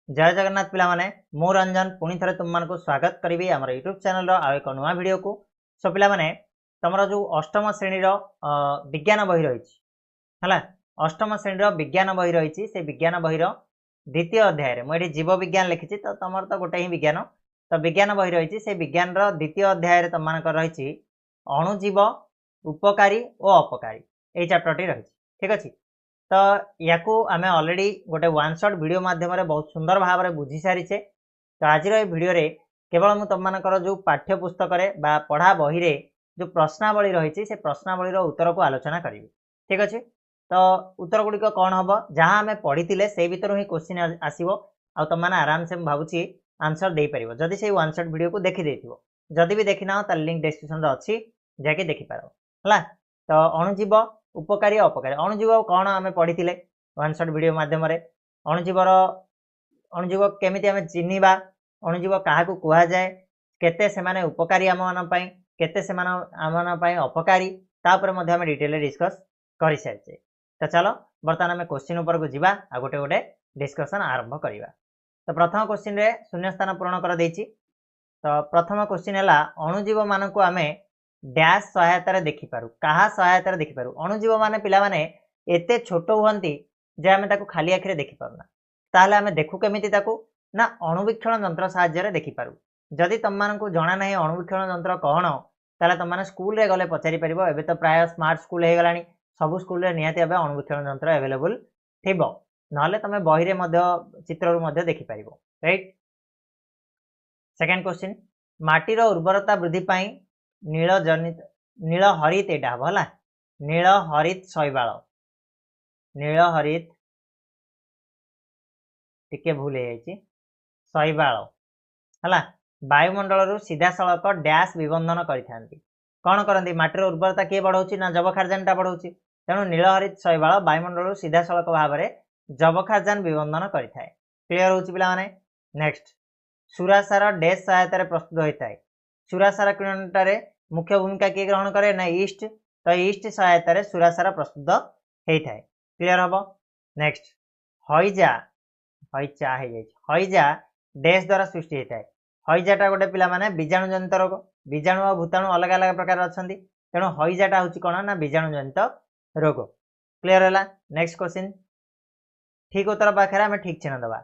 जय जगन्नाथ पिला माने मु रंजन पुणी थे तुम मानक स्वागत करी आम यूट्यूब चैनल आउ एक नुआ वीडियो को। सो पिला माने तुम जो अष्टम श्रेणी विज्ञान बही रही है, अष्टम श्रेणी विज्ञान बही रही से विज्ञान बही द्वितीय अध्याय मुझे जीव विज्ञान लिखी तो तुम तो गोटे ही विज्ञान तो विज्ञान बही रही से विज्ञान द्वितीय अध्याय तुम मान रही अणुजीव उपकारी और अपकारी यही चैप्टर रही। ठीक अच्छे तो या आम अलरेडी गोटे वन शॉट वीडियो माध्यम बहुत सुंदर भाव में बुझी सारीचे। तो आज वीडियो रे केवल मुझ तुम जो पाठ्य पुस्तक पढ़ा बही रे जो प्रश्नावली रही से प्रश्नावली उत्तर को आलोचना करी। ठीक अच्छे तो उत्तर गुड़िक कौन हम जहाँ आम पढ़ी से भर ही क्वेश्चन आसो आ तुम मैंने आराम से भावुँ आंसर दे पार जदि से वन शॉट वीडियो को देखी जदि भी देखी ना तो लिंक डिस्क्रिप्शन अच्छी जाके देखिपार है। तो अणुजीव उपकारी अपकारी अणुजीव कौन आम पढ़ी वन शॉट वीडियो मध्यम अणुजीवर अणुजीव केमिति आम चिन्हवा अणुजीव क्या कह जाए केते से उपकारी आम मान केते से आम अपकारी तापर आम डिटेल डिस्कस कर सारी। तो चलो बर्तमान आम क्वेश्चन उपर को जीवा आ गोटे गोटे डिस्कसन आरंभ करवा। तो प्रथम क्वेश्चन रे शून्य स्थान पूरण कर देछि। तो प्रथम क्वेश्चन है अणुजीव मान को आम डैश सहायतार देखिपारू क्या सहायतार देखिपारू अणुजीव माने पिला माने एते छोट हुअंती जे आमे ताकू खाली आखिरे देखि पारुना ताहले आमे देखु केमिति ताकू ना अणुवीक्षण यंत्र सहायतार देखिपारू। जदि तुम मानकू जणा नाही अणुवीक्षण यंत्र कौन ताहले तुम माने स्कूल रे गले पचारि परिबो। एबे तो प्राय स्मार्ट स्कूल हे गलानी सब स्कूल रे निहाती भाबे अणुवीक्षण यंत्र अवेलेबल थिबो नहले तुम बही रे मध्य चित्र रु मध्य देखि परिबो। राइट। सेकंड क्वेश्चन माटीर उर्वरता वृद्धि पाई नील जनित नील हरित यहाँ हम है नील हरित शैवाल नील हरित टिके भूल शैवाल है वायुमंडल सीधा सड़क डैश विबंधन करती कौन करती माटीर उर्वरता किए बढ़ाऊँ ना जबखारजानटा बढ़ाऊँ तेणु नील हरित शैवाल वायुमंडल सीधा सड़क भाव में जबखारजान विबंधन करें। क्लीयर हो पाने। नेक्स्ट सुरासार डैश सहायतार प्रस्तुत होता है सुरासार किरणटार मुख्य भूमिका किए ग्रहण करे ना ईस्ट तो ईस्ट सहायतार सुरासार प्रस्तुत होता है। क्लीयर हम। नेक्स्ट हईजा हईचा हईजा डैश द्वारा सृष्टि होता है हईजाटा गोटे पिला माने बीजाणु जनित रोग बीजाणु और भूताणु अलग अलग प्रकार अच्छा तेणु हईजाटा हूँ कौन ना बीजाणु जनित रोग। क्लीयर है। नेक्स्ट क्वेश्चन ठीक उत्तर पाखे आम ठीक चिन्ह दबा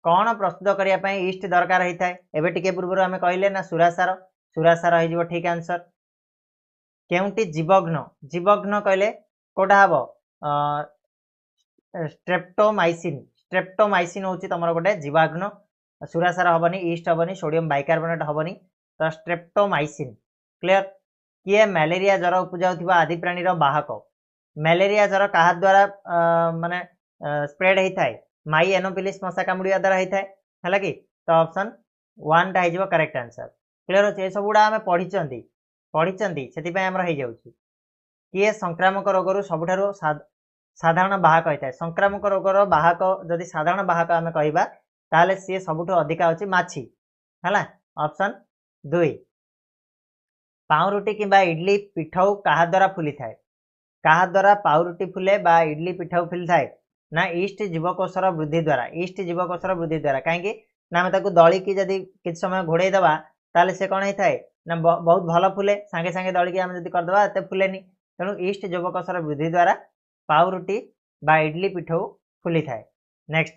कौन प्रस्तुत करने ईस्ट दरकार होता है एवं टिके पूर्व आम कहले ना सुरासार सुरासार हो ठीक आंसर। केउंटी जीवघ्न जीवघ्न कहले कोटा हम स्ट्रेप्टोमाइसिन स्ट्रेप्टोमाइसिन हूँ तुम गोटे जीवाघ्न सुरासार हेनी ईस्ट हेनी सोडियम बाइकार्बोनेट हेनी तो स्ट्रेप्टोमाइसिन। क्लीयर। किए मलेरिया ज्वर उपजाऊ आदि प्राणी बाहक मलेरिया ज्वर क्या द्वारा माने स्प्रेड होता है माई एनोफिलिस मशा कामुड़ा द्वारा होता है कि तो ऑप्शन 1 टा हो करेक्ट आंसर। क्लीयर अच्छे ये सब गुड़ा आम पढ़ी से किए संक्रामक रोगर सबुठ साधारण बाहक होता है संक्रामक रोगर बाहक जदि साधारण बाहक आम कहवा ताहले सी सबुठ अधिका अच्छी माछी है ऑप्शन 2। पाउरुटी किंबा इडली पिठाऊ क्या द्वारा फुली थाए क्या द्वारा पाउरुटी फुले बा इडली पिठाऊ फुली थाए ना ईस्ट जीवकोशर वृद्धि द्वारा ईस्ट जीवकोशर वृद्धि द्वारा कहीं ना आम दली की जदि किसी समय घोड़े दबा ताले से कौन होता है ना बहुत भल फुले सांगे सांगे दलिकी आम जब करदे एत फुलेनी तेणु ईस्ट जीवकोशर वृद्धि द्वारा पाउरुटी बा इडली पिठाऊ फुली थाए। नेक्स्ट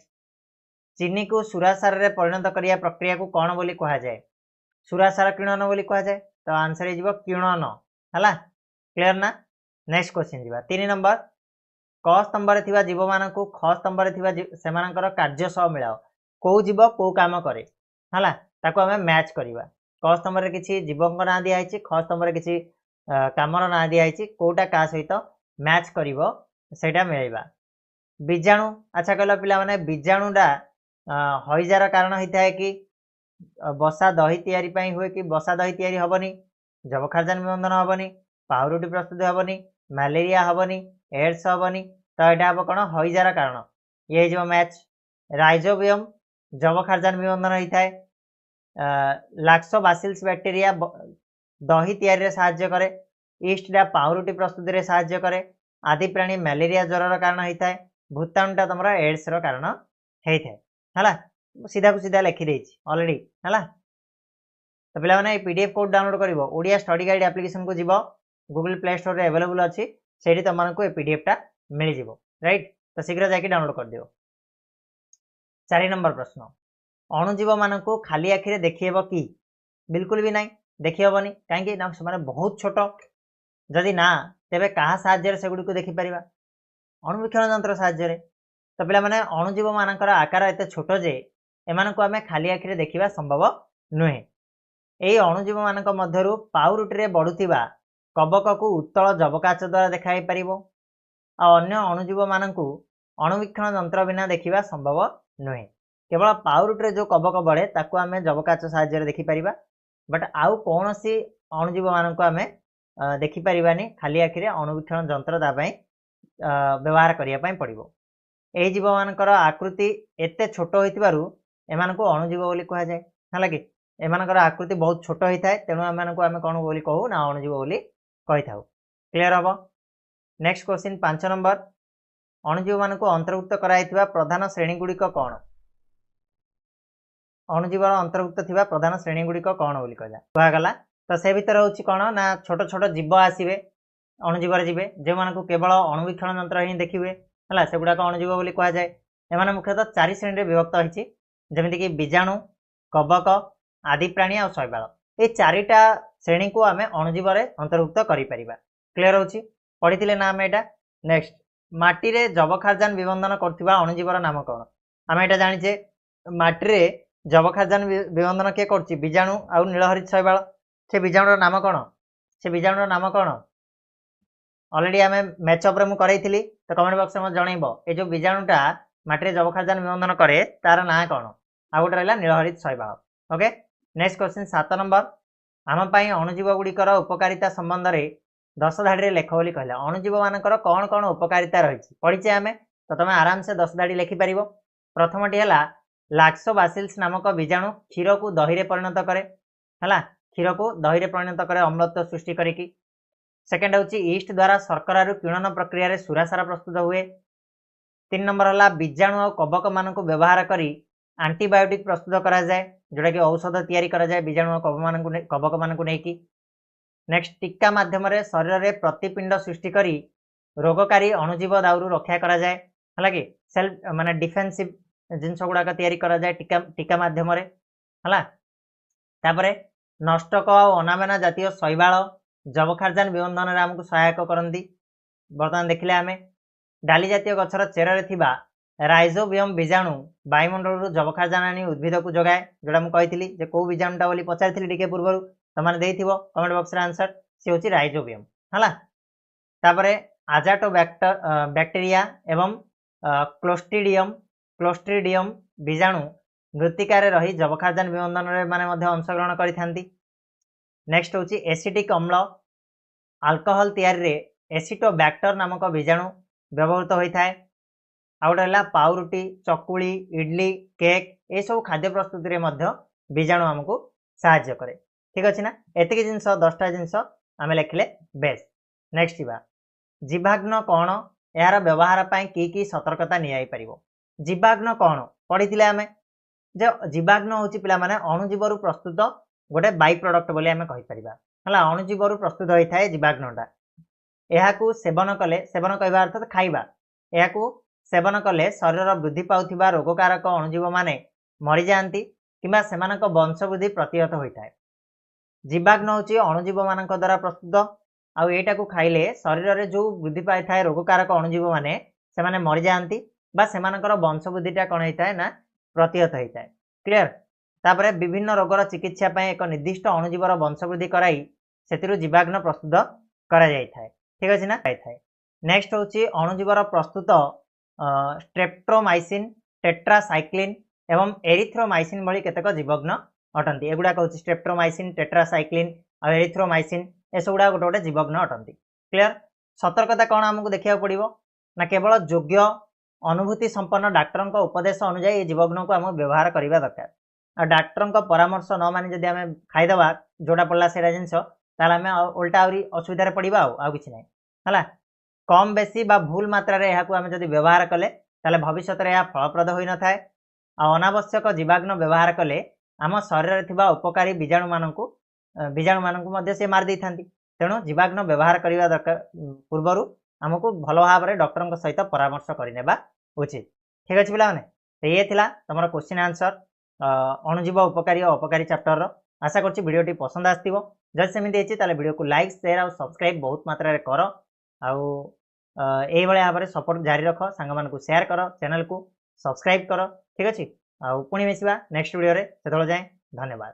चीनी को सुरासार रे परिणत करिया प्रक्रिया को कौन बोली कहा जाए सुरासार किणन बोली कहा जाए तो आंसर हो किणन है। क्लीयर ना। नेक्स्ट क्वेश्चन जी 3 नंबर क स्तंभ में जीव मान ख स्तंभ में कार्य सह मिलाओ कौ जीव कौ काम करे है आम मैच करवा क स्तंभ में किसी जीव ना दिखाई ख स्तंभ में किसी कामर ना दिखाई कौटा क्या सहित मैच कर मिलवा बीजाणु। अच्छा कहल पे बीजाणुटा हईजार कारण होता है कि बसा दही तैयारी हुए कि बसा दही तैयारी हेनी जबखारजान विबंधन हेनी पाउरुटी प्रस्तुत हेनी मलेरिया हेनी एड्स हेनी तो यहाँ हम कौन हईजार कारण ये जो मैच। राइजोबियम जबखारजान विबंधन होता है लैक्टोबासिलस बैक्टेरिया दही तैयारी साहाय्य करे ईस्टा पाउरुटी प्रस्तुति साहाय्य करे आदि प्राणी मलेरिया ज्वर कारण होता है भूताणुटा तुम एड्स कारण होता है है सीधा को सीधा लिखी देछि ऑलरेडी हला। तो पिला माने पीडीएफ कोड डाउनलोड करिवो ओडिया स्टडी गाइड एप्लिकेशन को जीवो गूगल प्ले स्टोर रे अवेलेबल अछि सेठी तमन को ए पीडीएफ टा मिल जीवो राइट। तो शीघ्र जाके डाउनलोड कर दियो। 4 नंबर प्रश्न अणुजीव मानकु खाली आखिरे देखिएबो कि बिल्कुल भी नहीं देखिएबोनी काहेकि ना से माने बहुत छोट जदि ना तेबे कहा साहाय्य से गुडी को देखि परिबा अणुवीक्षण यंत्र साहाय्य रे। तो पिला माने अणुजीव मानकर आकार एते छोट जे एमानकु आमे खाली आखिरे देखिबा संभव नुहे। एई अणुजीव मानक मध्यरु पाउरुटी रे बढुतिबा कबक को उत्तल जबकाच द्वारा देखाई परिबो आ अन्य अणुजीव मानकु अणुवीक्षण यंत्र बिना देखिबा संभव नुहे। केवल पाउरुटी रे जो कबक बढे ताकू आमे जबकाच साहाय्य रे देखि परिबा बट आउ कोनोसी अणुजीव मानकु आमे देखि परिबानी खाली आखिरे अणुवीक्षण यंत्र दा पई व्यवहार करिया पई पड़िबो। एही जीव मानकर आकृति एते छोट होइतिबारु एमानकु अणुजीव बोली कहा जाय हला कि एमानकर आकृति बहुत छोट होइथाय तेनु एमानकु आमे कोन बोली कहू ना अणुजीव बोली कहिथाउ। क्लियर हबो। नेक्स्ट क्वेश्चन 5 नंबर अणुजीव मानकु अंतर्भुक्त कराइथिबा प्रधान श्रेणी गुडी को कोन अणुजीव अंतर्भुक्त थिबा प्रधान श्रेणी गुडी को कोन बोली कहला कहा गला। तो से भीतर होछि कोन ना छोट छोट जीव आसीबे अणुजीव रे जीवे जे मानकु केवल अणुवीक्षण यंत्र ही देखिबे हला सेगुडा को अणुजीव बोली कहा जाय। एमाने मुख्यतः 4 श्रेणी रे विभक्त होइछि जेमिति कि बीजाणु कबक आदि प्राणी आ शैवाल ए 4टा श्रेणी को आमे अणुजीव रे अंतर्भुक्त करि परिबा। क्लियर होछि पढिथिले ना आमे एटा। नेक्स्ट माटी रे जबखारजान विबंधन करथिबा अणुजीवर नाम कोन आमे एटा जानिछे माटी रे जबखारजान विबंधन के करछि बीजाणु आ नीलहरित शैवाल से बीजाणुर नाम कोन से बीजाणुर नाम कोन ऑलरेडी आमे मैच अप रे मु करैथिली तो कमेंट बॉक्स में जणाइबो ए जो बीजाणुटा माटी रे जबखारजान विबंधन करे तार ना कोन आ गोटे रहला नीलहरित शैवाल। ओके नेक्स्ट क्वेश्चन 7 नंबर आम पई अणुजीव गुडीकर उपकारिता संबंध रे 10 धाडी रे लेख बोली कहला अणुजीव मानकर कोन कोन उपकारिता रहिछि पढिचे आमे तो तमे आराम से 10 धाडी लिखि परिबो। प्रथमटी हला लैक्टोबासिलस नामक बीजाणु क्षीर को दही रे परिणत करे हला क्षीर को दही रे परिणत करे अम्लत्व सृष्टि करिकि। सेकेंड होची ईस्ट द्वारा शर्करा रु किणन प्रक्रिया रे सुरासार प्रस्तुत हुए। 3 नंबर हला बीजाणु और कबक मानक व्यवहार करी एंटीबायोटिक प्रस्तुत करा जाए जोटा कि औषध तैयारी करा जाए बीजाणु और कबक मानक नेकी। नेक्स्ट टीका माध्यम रे शरीर रे प्रतिपिंड सृष्टि करी रोगकारी अणुजीव दाउरु रक्षा करा जाए हला कि सेल्फ माने डिफेंसिव जिनस गुडा तैयारी करा जाए टीका माध्यम रे हला। तापरे नष्टक और अनामेना जातीय शैवाल जबखारजान विबंधन रे हमकु सहायक करंदी। वर्तमान देखिले आमे डाली जातीय गछर चेर रे थिबा राइजोबियम बीजाणु वायुमंडल रु जबखारजान आनी उद्भिद को जगाए जोडा मु कहिथिली जे को बीजाणुटा बोली पचारथिली टिके पूर्वरु तमाने देइथिबो कमेंट बॉक्स रे आंसर से होची राइजोबियम हला। तापरे आजाटो बैक्टीरिया एवं क्लोस्ट्रिडियम बीजाणु मृत्तिका रे रही जबखारजान विबंधन रे माने मध्ये अंशग्रहण करिथांती। नेक्स्ट होची एसिटिक अम्ल अल्कोहल तैयारी रे एसिटोबैक्टर नामक बीजाणु व्यवहृत होइथाय। आउडला पाउरुटी चकुली इडली केक ए सब खाद्य प्रस्तुति रे मध्ये बीजाणु हमकु सहायता करे। ठीक अछि ना एतिक जिंस 10टा जिंस आमे लेखले बेस। नेक्स्ट बा जीवाग्न कोन यार व्यवहार पई की सतर्कता नियाई परिबो। जीवाग्न कोन पढिथिले आमे जे जीवाग्न होची पिला माने अणुजीवरु प्रस्तुत गोटे बाई प्रोडक्ट बोली आमे कहि परिबा हला अणुजीवरु प्रस्तुत होई थाए जीवाग्नटा एहाकू सेवन कले सेवन कहबा अर्थ खाइबा एहाकू सेवन कले शरीर वृद्धि पाउथिबा रोगकारक अणुजीव माने मरि जांती किबा सेमानक वंशवृद्धि प्रतिहत होई थाए। जीवाग्न होची अणुजीव मानक द्वारा प्रस्तुत आ एटाकू खाइले शरीर रे जो वृद्धि पाइ थाए रोगकारक अणुजीव माने सेमाने मरि जांती बा सेमानकर वंशवृद्धिटा कोन होई थाए ना प्रतिहत होई थाए। क्लियर। तापरे विभिन्न रोगर चिकित्सा पय एक निर्दिष्ट अणुजीवर वंशवृद्धि कराई सेतिरु जीवाग्न प्रस्तुत करा जाय थाए। ठीक अछि ना जाय थाए। नेक्स्ट होची अणुजीवर प्रस्तुत स्ट्रेप्टोमाइसिन टेट्रासाइक्लिन एवं एरिथ्रोमाइसिन भली केतक जीवाग्न अटंती। एगुडा होची स्ट्रेप्टोमाइसिन टेट्रासाइक्लिन आ एरिथ्रोमाइसिन एसगुडा गोटे गोटे जीवाग्न अटंती। क्लियर। सतर्कता कोन हमकु देखिया पड़िबो ना केवल योग्य अनुभूति संपन्न डाक्टर उपदेश अनुसार ये जीवाग्न को आम व्यवहार करने दरकार। आ डाक्टर परामर्श न मानी जदि आम खाईदे जोटा पड़ा से जिनस आम उल्टा आहरी असुविधा पड़ा आ कि ना है कम बेसी बा भूल मात्रा रे आम जदि व्यवहार कले भविष्य में यह फलप्रद हो न थाए अनावश्यक जीवाणु व्यवहार कले आम शरीर थिबा उपकारी बीजाणु मानक मध्य से मार देइथांती। तेणु जीवाणु व्यवहार करने दरकार पूर्वर आमको भल भाव में डॉक्टर सहित परामर्श करनेबा उचित। ठीक अच्छे पिला तो ये थिला तुम क्वेश्चन आंसर अणुजीव उपकारी और अपकारी चैप्टर आशा करछि वीडियोटी पसंद आसथिबो। जदि सेमिति हेछि ताले वीडियो को लाइक शेयर और सब्सक्राइब बहुत मात्रा रे कर आउ एई भले भाव में सपोर्ट जारी रख सांग मानकु शेयर कर चैनल को सब्सक्राइब कर। ठीक अच्छे पुणी मिसिबा नेक्स्ट वीडियो रे सेतल जाए धन्यवाद।